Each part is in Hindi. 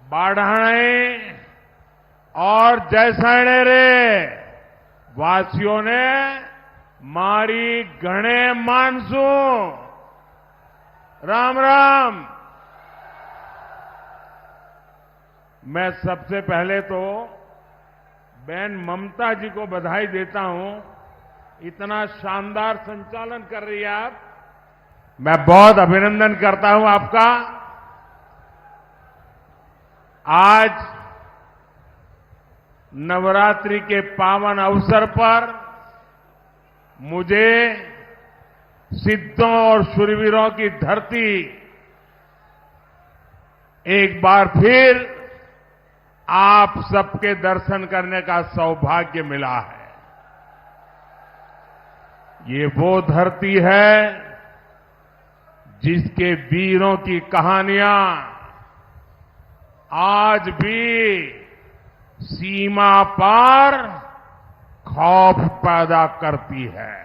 बाढ़ाणे और जैसलमेर रे वासियों ने मारी घणे मानसू। राम राम। मैं सबसे पहले तो बहन ममता जी को बधाई देता हूं। इतना शानदार संचालन कर रही है आप। मैं बहुत अभिनंदन करता हूं आपका। आज नवरात्रि के पावन अवसर पर मुझे सिद्धों और शूरवीरों की धरती एक बार फिर आप सबके दर्शन करने का सौभाग्य मिला है। ये वो धरती है जिसके वीरों की कहानियां आज भी सीमा पार खौफ पैदा करती है।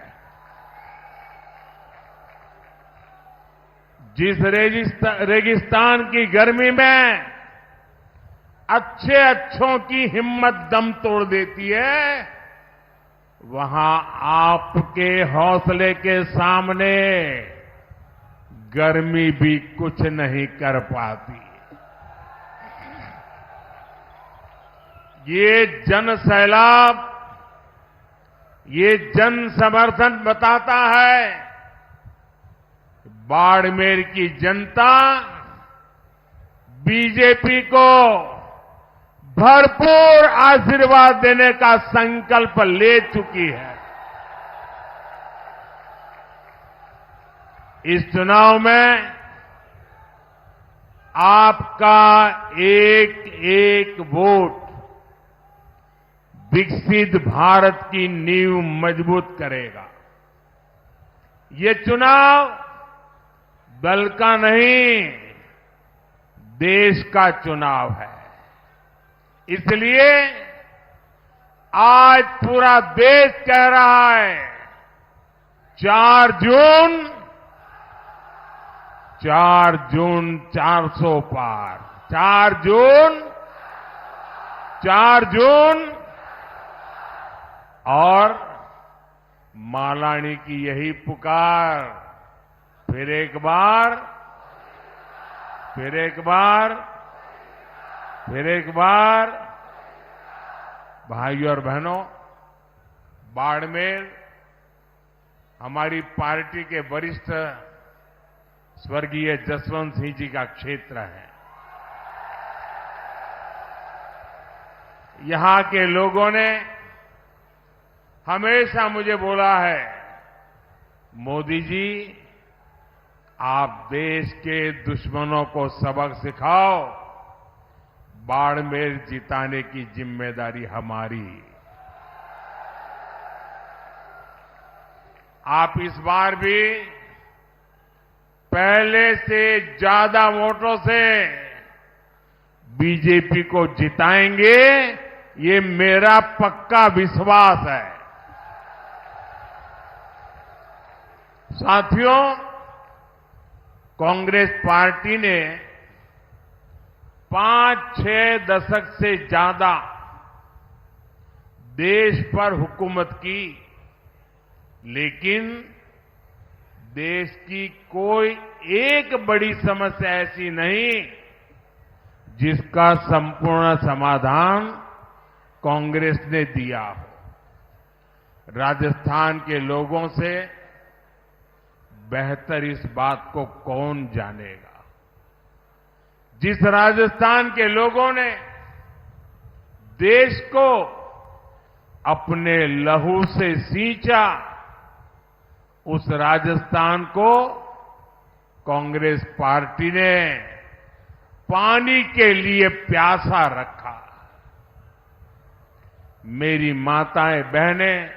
जिस रेगिस्तान की गर्मी में अच्छों की हिम्मत दम तोड़ देती है, वहां आपके हौसले के सामने गर्मी भी कुछ नहीं कर पाती। ये जन सैलाब, ये जन समर्थन बताता है बाड़मेर की जनता बीजेपी को भरपूर आशीर्वाद देने का संकल्प ले चुकी है। इस चुनाव में आपका एक एक वोट विकसित भारत की नींव मजबूत करेगा। ये चुनाव दल का नहीं, देश का चुनाव है। इसलिए आज पूरा देश कह रहा है 4 जून 400 पार। 4 जून और मालानी की यही पुकार। फिर एक बार भाइयों और बहनों, बाड़मेर हमारी पार्टी के वरिष्ठ स्वर्गीय जसवंत सिंह जी का क्षेत्र है। यहां के लोगों ने हमेशा मुझे बोला है, मोदी जी आप देश के दुश्मनों को सबक सिखाओ, बाड़मेर जिताने की जिम्मेदारी हमारी। आप इस बार भी पहले से ज्यादा वोटों से बीजेपी को जिताएंगे, ये मेरा पक्का विश्वास है। साथियों, कांग्रेस पार्टी ने 5-6 दशक से ज्यादा देश पर हुकूमत की, लेकिन देश की कोई एक बड़ी समस्या ऐसी नहीं जिसका संपूर्ण समाधान कांग्रेस ने दिया हो। राजस्थान के लोगों से बेहतर इस बात को कौन जानेगा। जिस राजस्थान के लोगों ने देश को अपने लहू से सींचा, उस राजस्थान को कांग्रेस पार्टी ने पानी के लिए प्यासा रखा। मेरी माताएं बहनें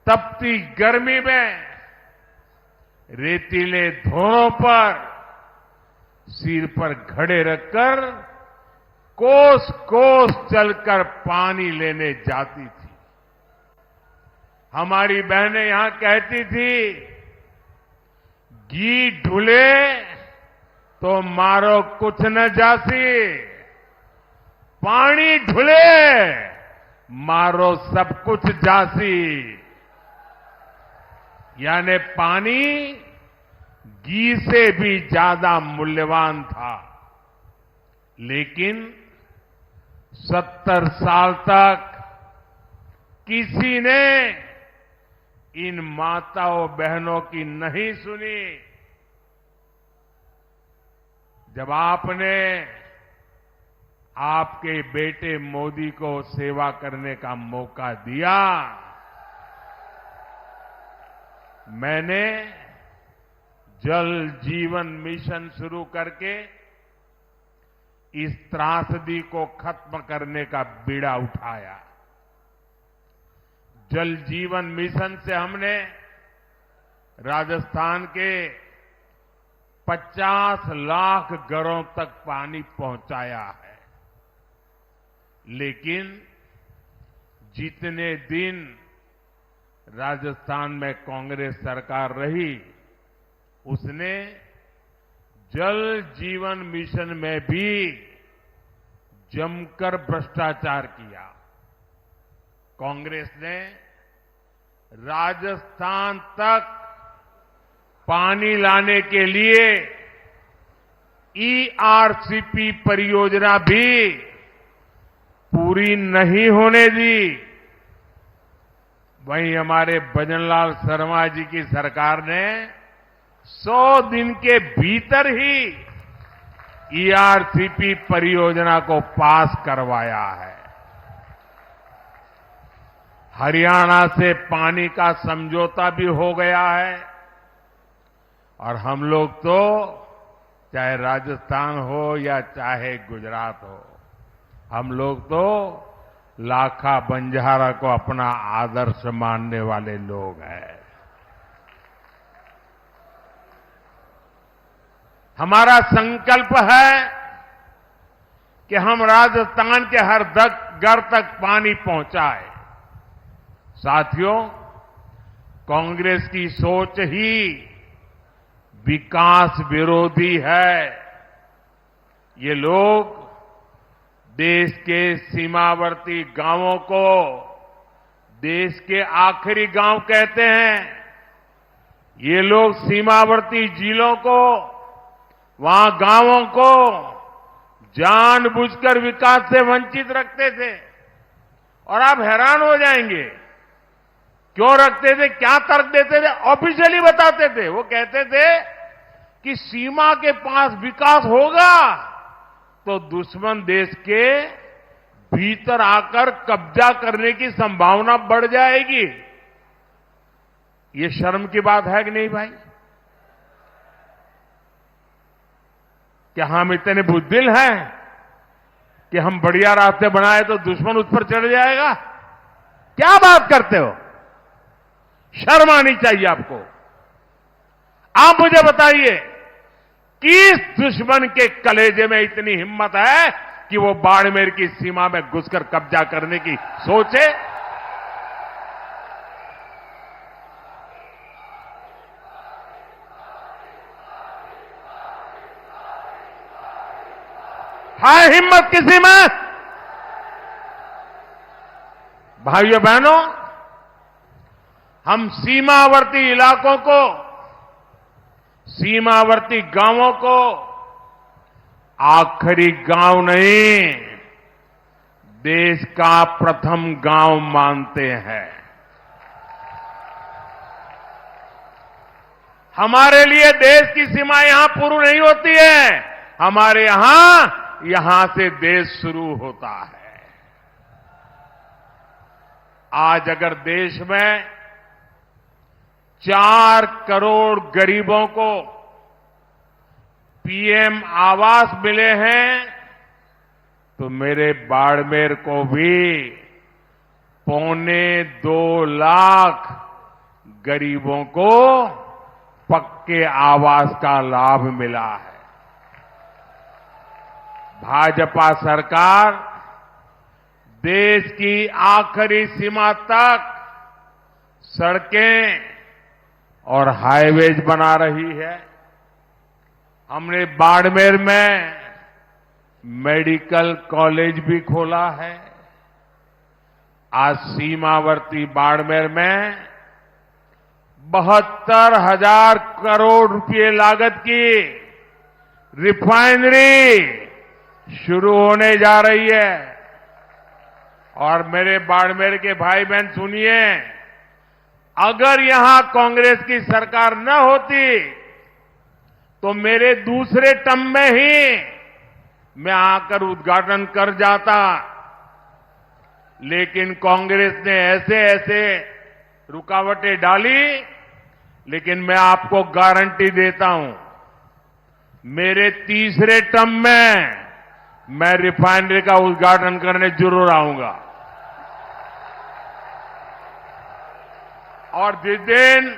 तपती गर्मी में रेतीले धोरों पर सिर पर घड़े रखकर कोस कोस चलकर पानी लेने जाती थी। हमारी बहनें यहां कहती थी, घी ढूले तो मारो कुछ न जासी, पानी ढुले, मारो सब कुछ जासी। यानी पानी घी से भी ज्यादा मूल्यवान था। लेकिन 70 साल तक किसी ने इन माताओं बहनों की नहीं सुनी। जब आपने आपके बेटे मोदी को सेवा करने का मौका दिया, मैंने जल जीवन मिशन शुरू करके इस त्रासदी को खत्म करने का बीड़ा उठाया। जल जीवन मिशन से हमने राजस्थान के 50 लाख घरों तक पानी पहुंचाया है। लेकिन जितने दिन राजस्थान में कांग्रेस सरकार रही, उसने जल जीवन मिशन में भी जमकर भ्रष्टाचार किया। कांग्रेस ने राजस्थान तक पानी लाने के लिए ईआरसीपी परियोजना भी पूरी नहीं होने दी। वहीं हमारे भजनलाल शर्मा जी की सरकार ने 100 दिन के भीतर ही ईआरसीपी परियोजना को पास करवाया है। हरियाणा से पानी का समझौता भी हो गया है और हम लोग तो चाहे राजस्थान हो या चाहे गुजरात हो, हम लोग तो लाखा बंजारा को अपना आदर्श मानने वाले लोग हैं। हमारा संकल्प है कि हम राजस्थान के हर घर तक पानी पहुंचाए। साथियों, कांग्रेस की सोच ही विकास विरोधी है। ये लोग देश के सीमावर्ती गांवों को देश के आखिरी गांव कहते हैं। ये लोग सीमावर्ती जिलों को, वहां गांवों को जानबूझकर विकास से वंचित रखते थे। और आप हैरान हो जाएंगे, क्यों रखते थे, क्या तर्क देते थे? ऑफिशियली बताते थे। वो कहते थे कि सीमा के पास विकास होगा तो दुश्मन देश के भीतर आकर कब्जा करने की संभावना बढ़ जाएगी। ये शर्म की बात है कि नहीं भाई? क्या हम इतने बुद्धिल हैं कि हम बढ़िया रास्ते बनाए तो दुश्मन उस पर चढ़ जाएगा? क्या बात करते हो? शर्म आनी चाहिए आपको। आप मुझे बताइए, किस दुश्मन के कलेजे में इतनी हिम्मत है कि वो बाड़मेर की सीमा में घुसकर कब्जा करने की सोचे? है हिम्मत किसी में? भाइयों बहनों, हम सीमावर्ती इलाकों को, सीमावर्ती गांवों को आखिरी गांव नहीं, देश का प्रथम गांव मानते हैं। हमारे लिए देश की सीमा यहां पूरी नहीं होती है। हमारे यहां से देश शुरू होता है। आज अगर देश में 4 करोड़ गरीबों को पीएम आवास मिले हैं, तो मेरे बाड़मेर को भी 2.25 लाख गरीबों को पक्के आवास का लाभ मिला है। भाजपा सरकार देश की आखिरी सीमा तक सड़कें और हाईवेज बना रही है। हमने बाड़मेर में मेडिकल कॉलेज भी खोला है। आज सीमावर्ती बाड़मेर में 72,000 करोड़ रुपए लागत की रिफाइनरी शुरू होने जा रही है। और मेरे बाड़मेर के भाई बहन सुनिए, अगर यहां कांग्रेस की सरकार न होती तो मेरे दूसरे टर्म में ही मैं आकर उद्घाटन कर जाता। लेकिन कांग्रेस ने ऐसे ऐसे रुकावटें डाली, लेकिन मैं आपको गारंटी देता हूं, मेरे तीसरे टर्म में मैं रिफाइनरी का उद्घाटन करने जरूर आऊंगा। और जिस दिन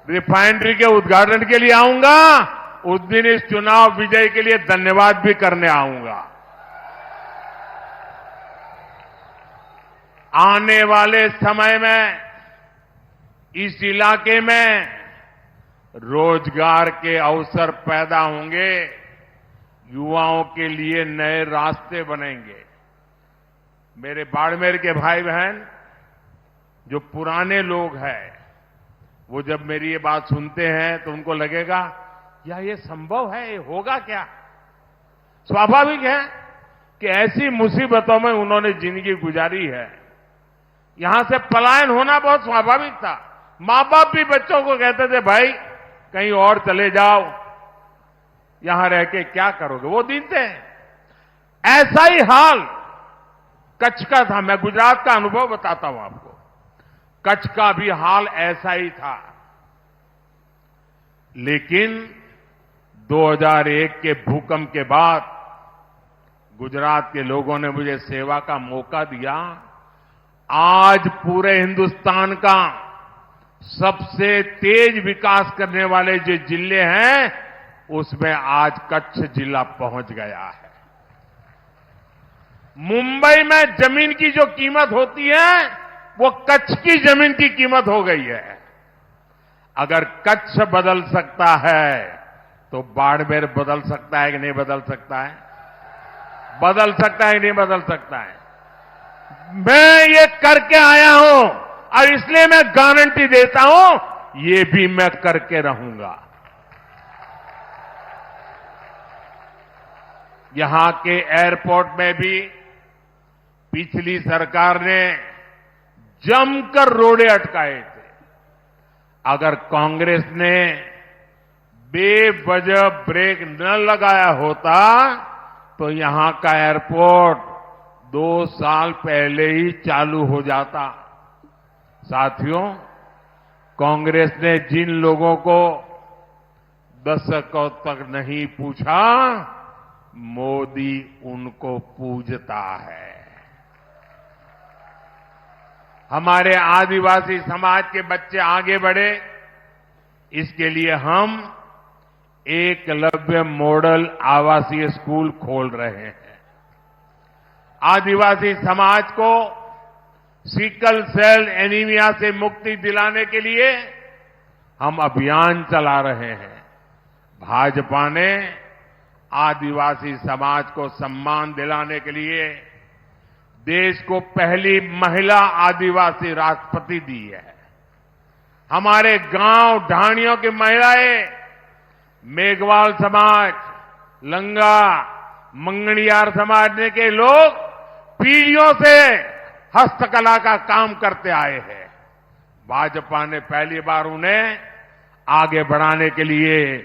रिफाइनरी के उद्घाटन के लिए आऊंगा, उस दिन इस चुनाव विजय के लिए धन्यवाद भी करने आऊंगा। आने वाले समय में इस इलाके में रोजगार के अवसर पैदा होंगे, युवाओं के लिए नए रास्ते बनेंगे। मेरे बाड़मेर के भाई बहन जो पुराने लोग हैं, वो जब मेरी ये बात सुनते हैं तो उनको लगेगा या ये संभव है, ये होगा क्या? स्वाभाविक है कि ऐसी मुसीबतों में उन्होंने जिंदगी गुजारी है। यहां से पलायन होना बहुत स्वाभाविक था। मां बाप भी बच्चों को कहते थे, भाई कहीं और चले जाओ, यहां रह के क्या करोगे? वो दिन थे। ऐसा ही हाल कच्छ का था। मैं गुजरात का अनुभव बताता हूं आपको। कच्छ का भी हाल ऐसा ही था। लेकिन 2001 के भूकंप के बाद गुजरात के लोगों ने मुझे सेवा का मौका दिया। आज पूरे हिंदुस्तान का सबसे तेज विकास करने वाले जो जिले हैं, उसमें आज कच्छ जिला पहुंच गया है। मुंबई में जमीन की जो कीमत होती है, वो कच्छ की जमीन की कीमत हो गई है। अगर कच्छ बदल सकता है तो बाड़मेर बदल सकता है कि नहीं बदल सकता है? बदल सकता है कि नहीं बदल सकता है? मैं ये करके आया हूं और इसलिए मैं गारंटी देता हूं, ये भी मैं करके रहूंगा। यहां के एयरपोर्ट में भी पिछली सरकार ने जमकर रोड़े अटकाए थे। अगर कांग्रेस ने बेवजह ब्रेक न लगाया होता तो यहां का एयरपोर्ट 2 साल पहले ही चालू हो जाता। साथियों, कांग्रेस ने जिन लोगों को दशकों तक नहीं पूछा, मोदी उनको पूजता है। हमारे आदिवासी समाज के बच्चे आगे बढ़े, इसके लिए हम एकलव्य मॉडल आवासीय स्कूल खोल रहे हैं। आदिवासी समाज को सिकल सेल एनीमिया से मुक्ति दिलाने के लिए हम अभियान चला रहे हैं। भाजपा ने आदिवासी समाज को सम्मान दिलाने के लिए देश को पहली महिला आदिवासी राष्ट्रपति दी है। हमारे गांव ढाणियों की महिलाएं, मेघवाल समाज, लंगा, मंगणियार समाज के लोग पीढ़ियों से हस्तकला का काम करते आए हैं। भाजपा ने पहली बार उन्हें आगे बढ़ाने के लिए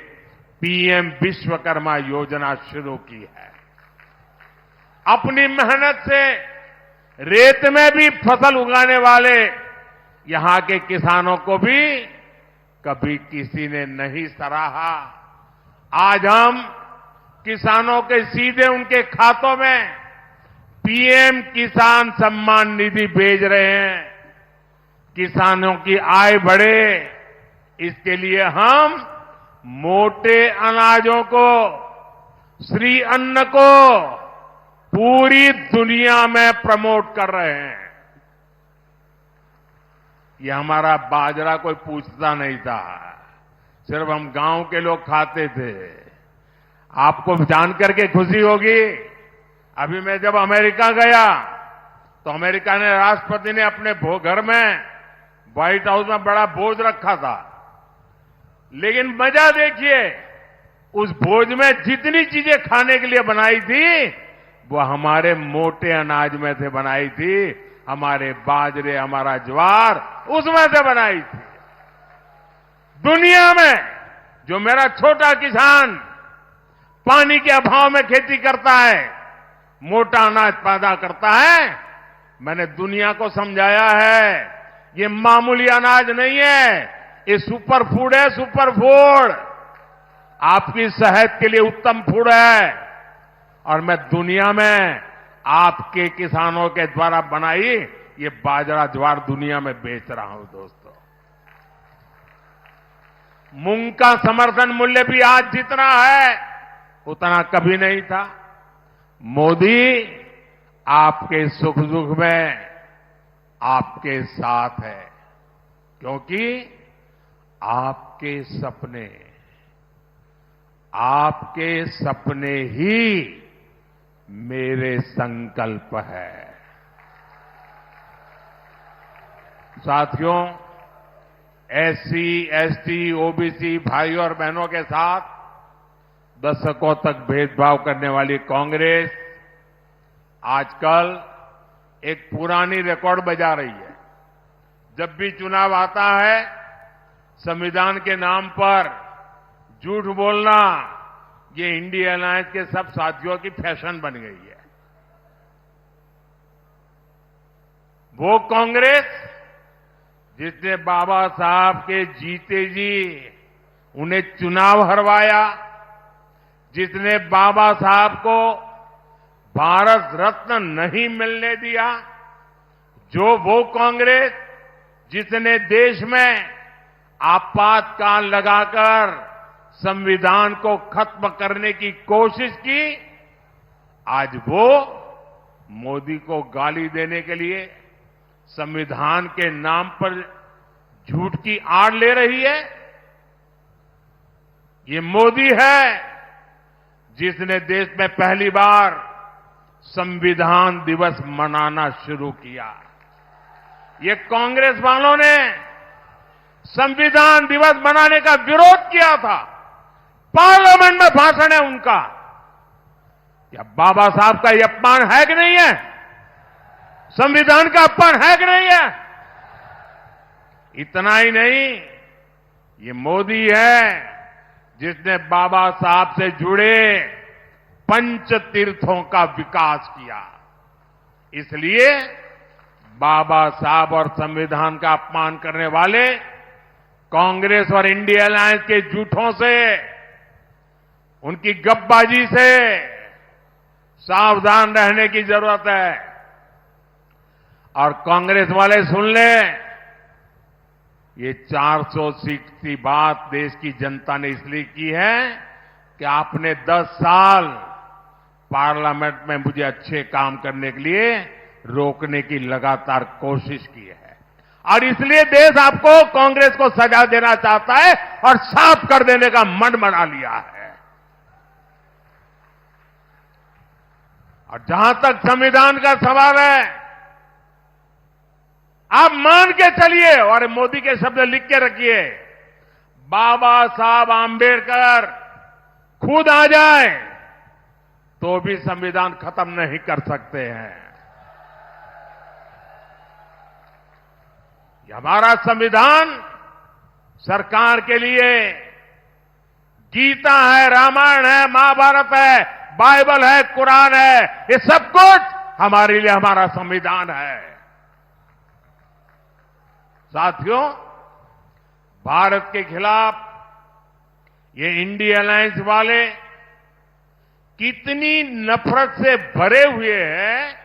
पीएम विश्वकर्मा योजना शुरू की है। अपनी मेहनत से रेत में भी फसल उगाने वाले यहां के किसानों को भी कभी किसी ने नहीं सराहा। आज हम किसानों के सीधे उनके खातों में पीएम किसान सम्मान निधि भेज रहे हैं। किसानों की आय बढ़े, इसके लिए हम मोटे अनाजों को, श्री अन्न को पूरी दुनिया में प्रमोट कर रहे हैं। ये हमारा बाजरा कोई पूछता नहीं था, सिर्फ हम गांव के लोग खाते थे। आपको जानकर के खुशी होगी, अभी मैं जब अमेरिका गया तो अमेरिका ने राष्ट्रपति ने अपने घर में व्हाइट हाउस में बड़ा भोज रखा था। लेकिन मजा देखिए, उस भोज में जितनी चीजें खाने के लिए बनाई थी वो हमारे मोटे अनाज में से बनाई थी, हमारे बाजरे, हमारा ज्वार उसमें से बनाई थी। दुनिया में जो मेरा छोटा किसान पानी के अभाव में खेती करता है, मोटा अनाज पैदा करता है, मैंने दुनिया को समझाया है ये मामूली अनाज नहीं है, ये सुपर फूड है, सुपर फूड। आपकी सेहत के लिए उत्तम फूड है। और मैं दुनिया में आपके किसानों के द्वारा बनाई ये बाजरा ज्वार दुनिया में बेच रहा हूं दोस्तों। मूंग का समर्थन मूल्य भी आज जितना है उतना कभी नहीं था। मोदी आपके सुख दुख में आपके साथ है, क्योंकि आपके सपने ही मेरे संकल्प है। साथियों, एससी, एसटी, ओबीसी भाइयों और बहनों के साथ दशकों तक भेदभाव करने वाली कांग्रेस आजकल एक पुरानी रिकॉर्ड बजा रही है। जब भी चुनाव आता है, संविधान के नाम पर झूठ बोलना ये इंडिया अलायंस के सब साथियों की फैशन बन गई है। वो कांग्रेस जिसने बाबा साहब के जीते जी उन्हें चुनाव हरवाया, जिसने बाबा साहब को भारत रत्न नहीं मिलने दिया, वो कांग्रेस जिसने देश में आपातकाल लगाकर संविधान को खत्म करने की कोशिश की, आज वो मोदी को गाली देने के लिए संविधान के नाम पर झूठ की आड़ ले रही है। ये मोदी है जिसने देश में पहली बार संविधान दिवस मनाना शुरू किया। ये कांग्रेस वालों ने संविधान दिवस मनाने का विरोध किया था। पार्लियामेंट में भाषण है उनका। क्या बाबा साहब का यह अपमान है कि नहीं है? संविधान का अपमान है कि नहीं है? इतना ही नहीं, ये मोदी है जिसने बाबा साहब से जुड़े पंच तीर्थों का विकास किया। इसलिए बाबा साहब और संविधान का अपमान करने वाले कांग्रेस और इंडिया अलायंस के झूठों से, उनकी गपबाजी से सावधान रहने की जरूरत है। और कांग्रेस वाले सुन लें, ये 400 सीट की बात देश की जनता ने इसलिए की है कि आपने 10 साल पार्लियामेंट में मुझे अच्छे काम करने के लिए रोकने की लगातार कोशिश की है। और इसलिए देश आपको, कांग्रेस को सजा देना चाहता है और साफ कर देने का मन बना लिया है। और जहां तक संविधान का सवाल है, आप मान के चलिए और मोदी के शब्द लिख के रखिए, बाबा साहब आंबेडकर खुद आ जाए तो भी संविधान खत्म नहीं कर सकते हैं। ये हमारा संविधान सरकार के लिए गीता है, रामायण है, महाभारत है, बाइबल है, कुरान है, ये सब कुछ हमारे लिए हमारा संविधान है। साथियों, भारत के खिलाफ ये इंडिया अलायंस वाले कितनी नफरत से भरे हुए हैं,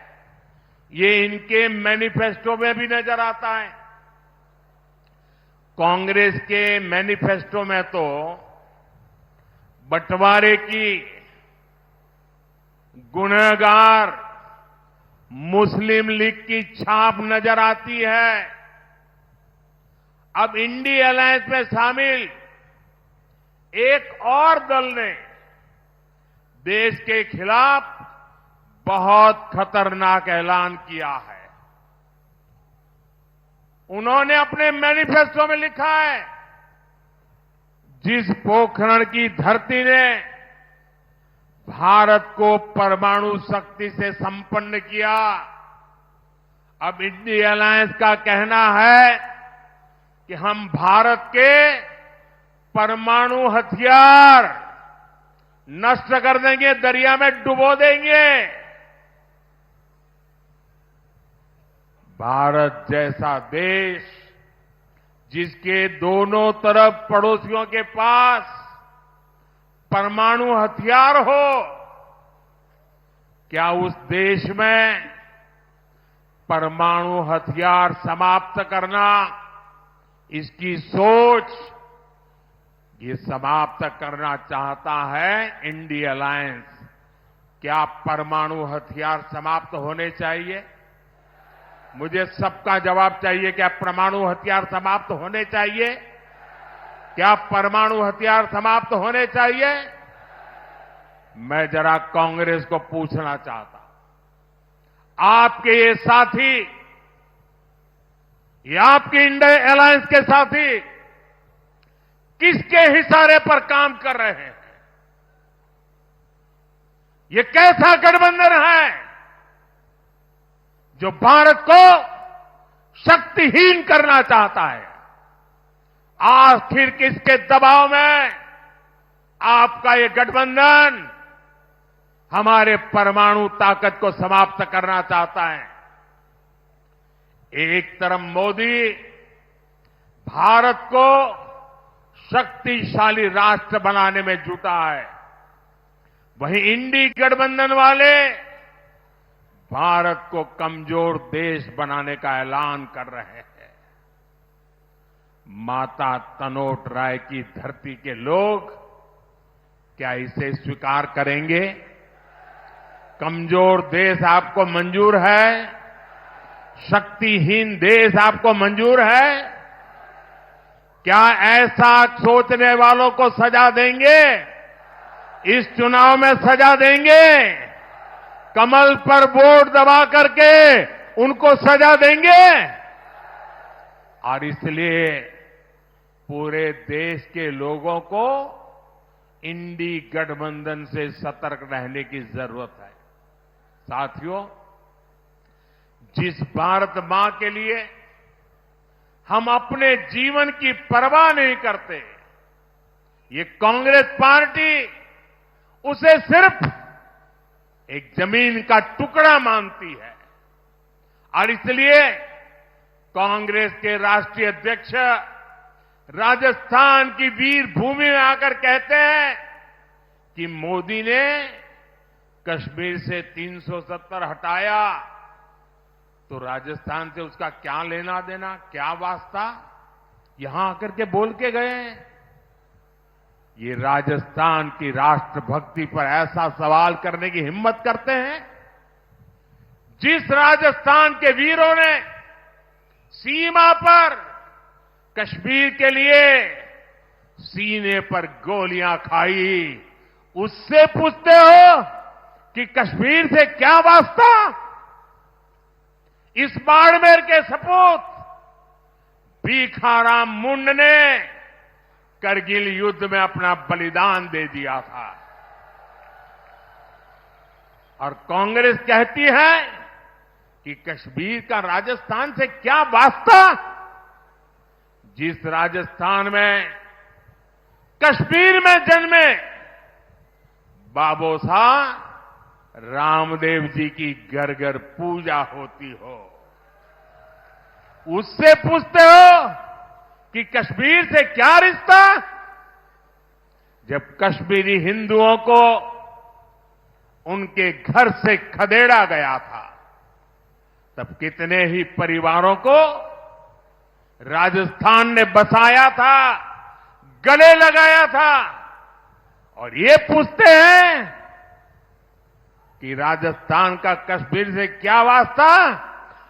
ये इनके मैनिफेस्टो में भी नजर आता है। कांग्रेस के मैनिफेस्टो में तो बंटवारे की, गुनहगार मुस्लिम लीग की छाप नजर आती है। अब इंडिया अलायंस में शामिल एक और दल ने देश के खिलाफ बहुत खतरनाक ऐलान किया है। उन्होंने अपने मैनिफेस्टो में लिखा है, जिस पोखरण की धरती ने भारत को परमाणु शक्ति से संपन्न किया, अब इंडिया अलायंस का कहना है कि हम भारत के परमाणु हथियार नष्ट कर देंगे, दरिया में डुबो देंगे। भारत जैसा देश जिसके दोनों तरफ पड़ोसियों के पास परमाणु हथियार हो, क्या उस देश में परमाणु हथियार समाप्त करना, इसकी सोच ये समाप्त करना चाहता है इंडिया अलायंस। क्या परमाणु हथियार समाप्त होने चाहिए? मुझे सबका जवाब चाहिए। क्या परमाणु हथियार समाप्त होने चाहिए? क्या परमाणु हथियार समाप्त होने चाहिए? मैं जरा कांग्रेस को पूछना चाहता हूं, आपके ये साथी, ये आपके इंडिया अलायंस के साथी किसके इशारे पर काम कर रहे हैं? ये कैसा गठबंधन है जो भारत को शक्तिहीन करना चाहता है? आखिर किसके दबाव में आपका ये गठबंधन हमारे परमाणु ताकत को समाप्त करना चाहता है? एक तरफ मोदी भारत को शक्तिशाली राष्ट्र बनाने में जुटा है, वहीं इंडी गठबंधन वाले भारत को कमजोर देश बनाने का ऐलान कर रहे हैं। माता तनोट राय की धरती के लोग क्या इसे स्वीकार करेंगे? कमजोर देश आपको मंजूर है? शक्तिहीन देश आपको मंजूर है? क्या ऐसा सोचने वालों को सजा देंगे? इस चुनाव में सजा देंगे? कमल पर वोट दबा करके उनको सजा देंगे? और इसलिए पूरे देश के लोगों को इंडी गठबंधन से सतर्क रहने की जरूरत है। साथियों, जिस भारत मां के लिए हम अपने जीवन की परवाह नहीं करते, ये कांग्रेस पार्टी उसे सिर्फ एक जमीन का टुकड़ा मानती है। और इसलिए कांग्रेस के राष्ट्रीय अध्यक्ष राजस्थान की वीर भूमि में आकर कहते हैं कि मोदी ने कश्मीर से 370 हटाया तो राजस्थान से उसका क्या लेना देना, क्या वास्ता? यहां आकर के बोल के गए। ये राजस्थान की राष्ट्रभक्ति पर ऐसा सवाल करने की हिम्मत करते हैं? जिस राजस्थान के वीरों ने सीमा पर कश्मीर के लिए सीने पर गोलियां खाई, उससे पूछते हो कि कश्मीर से क्या वास्ता? इस बाड़मेर के सपूत भीखाराम मुंड ने करगिल युद्ध में अपना बलिदान दे दिया था। और कांग्रेस कहती है कि कश्मीर का राजस्थान से क्या वास्ता? जिस राजस्थान में, कश्मीर में जन्मे बाबू साहब रामदेव जी की घर घर पूजा होती हो, उससे पूछते हो कि कश्मीर से क्या रिश्ता? जब कश्मीरी हिंदुओं को उनके घर से खदेड़ा गया था, तब कितने ही परिवारों को राजस्थान ने बसाया था, गले लगाया था। और ये पूछते हैं कि राजस्थान का कश्मीर से क्या वास्ता?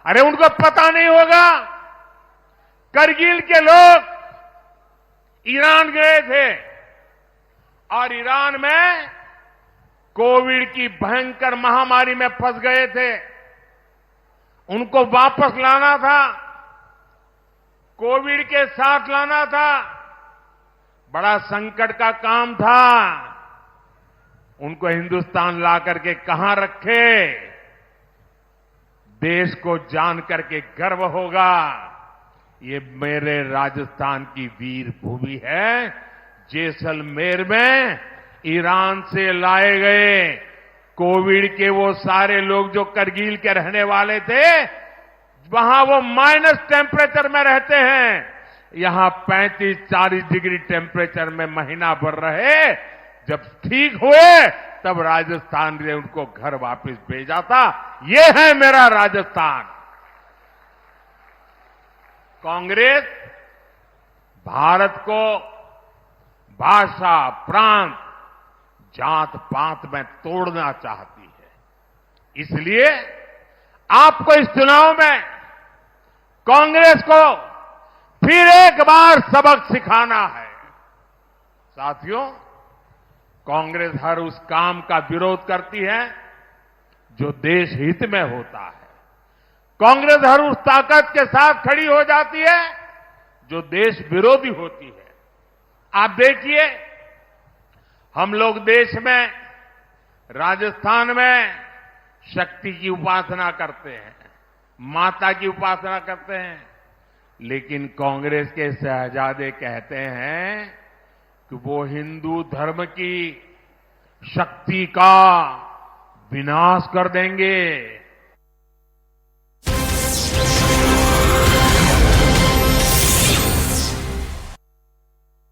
अरे उनको पता नहीं होगा। करगिल के लोग ईरान गए थे और ईरान में कोविड की भयंकर महामारी में फंस गए थे, उनको वापस लाना था, कोविड के साथ लाना था। बड़ा संकट का काम था। उनको हिंदुस्तान ला करके कहां रखे, देश को जान करके गर्व होगा। ये मेरे राजस्थान की वीर भूमि है। जैसलमेर में ईरान से लाए गए कोविड के वो सारे लोग जो करगिल के रहने वाले थे, वहां वो माइनस टेम्परेचर में रहते हैं, यहां 35-40 डिग्री टेम्परेचर में महीना भर रहे। जब ठीक हुए तब राजस्थान ने उनको घर वापस भेजा था। ये है मेरा राजस्थान। कांग्रेस भारत को भाषा, प्रांत, जात पात में तोड़ना चाहती है। इसलिए आपको इस चुनाव में कांग्रेस को फिर एक बार सबक सिखाना है। साथियों, कांग्रेस हर उस काम का विरोध करती है जो देश हित में होता है। कांग्रेस हर उस ताकत के साथ खड़ी हो जाती है जो देश विरोधी होती है। आप देखिए, हम लोग देश में, राजस्थान में शक्ति की उपासना करते हैं, माता की उपासना करते हैं, लेकिन कांग्रेस के शहजादे कहते हैं कि वो हिंदू धर्म की शक्ति का विनाश कर देंगे।